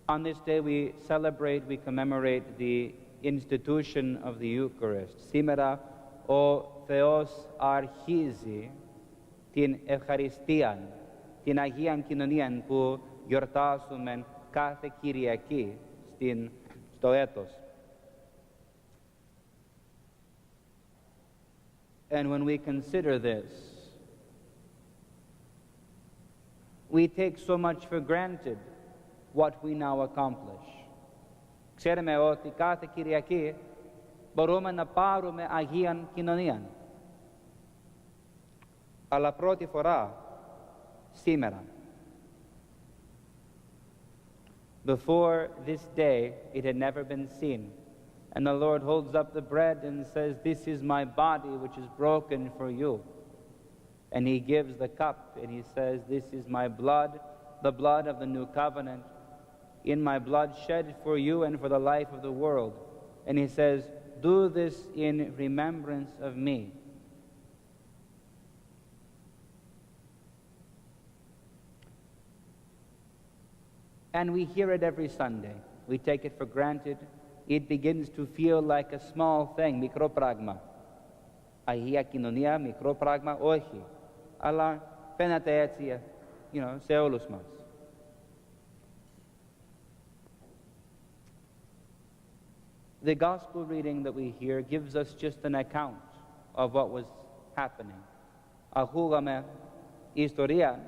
On this day we commemorate the institution of the Eucharist. Σήμερα ο Θεός αρχίζει την ευχαριστίαν, την Αγίαν Κοινωνίαν που γιορτάζουμε κάθε Κυριακή στο έτος. And when we consider this, we take so much for granted what we now accomplish. Ξέρουμε ότι κάθε Κυριακή μπορούμε να πάρουμε Αγίαν Κοινωνίαν. Αλλά πρώτη φορά σήμερα. Before this day, it had never been seen. And the Lord holds up the bread and says, "This is my body which is broken for you." And he gives the cup and he says, "This is my blood, the blood of the new covenant, in my blood shed for you and for the life of the world." And he says, "Do this in remembrance of me." And we hear it every Sunday. We take it for granted. It begins to feel like a small thing, μικρό πράγμα. Αγία κοινωνία, μικρό πράγμα, όχι. Αλλά φαίνεται έτσι, σε όλους μας. The gospel reading that we hear gives us just an account of what was happening. Ακούγαμε ιστορία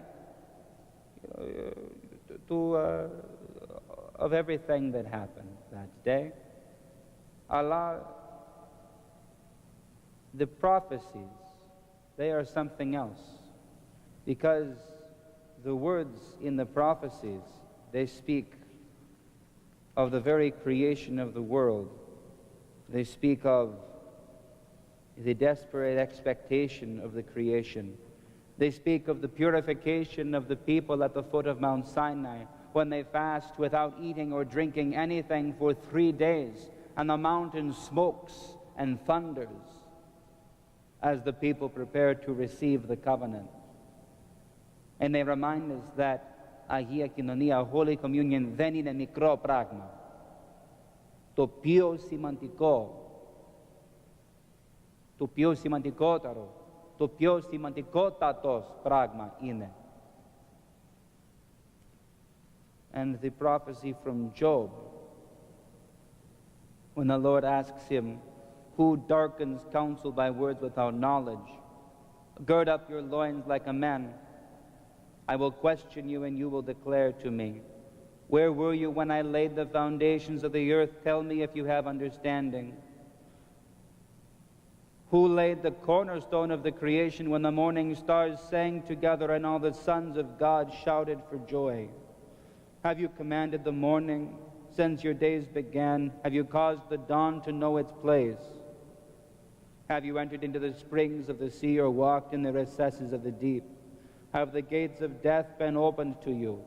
of everything that happened that day. Αλλά the prophecies, they are something else. Because the words in the prophecies, they speak of the very creation of the world. They speak of the desperate expectation of the creation. They speak of the purification of the people at the foot of Mount Sinai when they fast without eating or drinking anything for 3 days, and the mountain smokes and thunders as the people prepare to receive the covenant. And they remind us that Αγία Κοινωνία, Holy Communion, δεν είναι μικρό πράγμα. Το πιο σημαντικό, το πιο σημαντικότερο, το πιο σημαντικότατος πράγμα είναι. And the prophecy from Job, when the Lord asks him, "Who darkens counsel by words without knowledge? Gird up your loins like a man. I will question you and you will declare to me. Where were you when I laid the foundations of the earth? Tell me if you have understanding. Who laid the cornerstone of the creation when the morning stars sang together and all the sons of God shouted for joy? Have you commanded the morning since your days began? Have you caused the dawn to know its place? Have you entered into the springs of the sea or walked in the recesses of the deep? Have the gates of death been opened to you?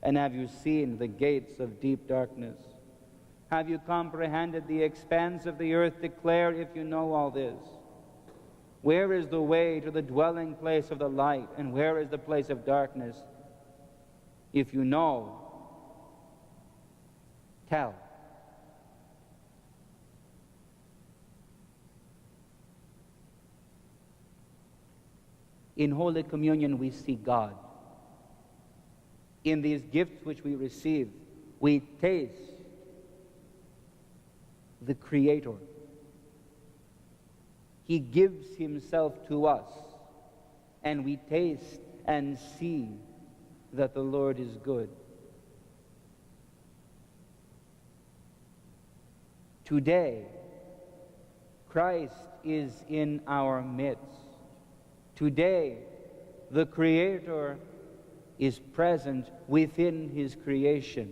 And have you seen the gates of deep darkness? Have you comprehended the expanse of the earth? Declare if you know all this. Where is the way to the dwelling place of the light, and where is the place of darkness? If you know, tell." In Holy Communion we see God. In these gifts which we receive, we taste the Creator. He gives himself to us, and we taste and see that the Lord is good. Today, Christ is in our midst. Today, the Creator is present within his creation.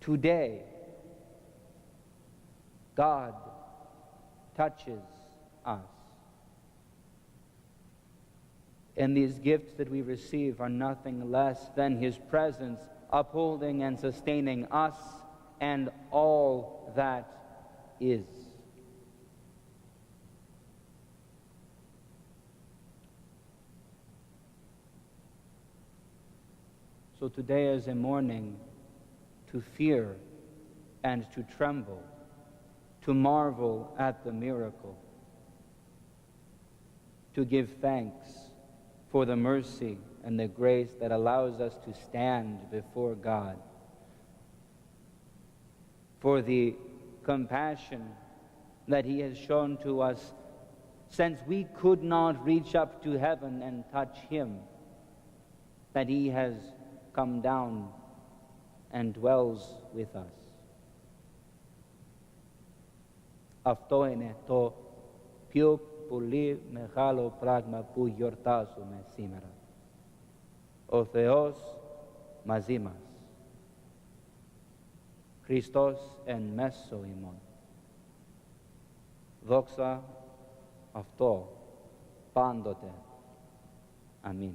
Today, God touches us. And these gifts that we receive are nothing less than his presence upholding and sustaining us and all that is. So today as a morning to fear and to tremble, to marvel at the miracle, to give thanks for the mercy and the grace that allows us to stand before God, for the compassion that He has shown to us since we could not reach up to heaven and touch Him, that He has come down and dwells with us. Αυτό είναι το πιο πολύ μεγάλο πράγμα που γιορτάζουμε σήμερα. Ο Θεός μαζί μας. Χριστός εν μέσω ημών. Δόξα αυτό πάντοτε. Αμήν.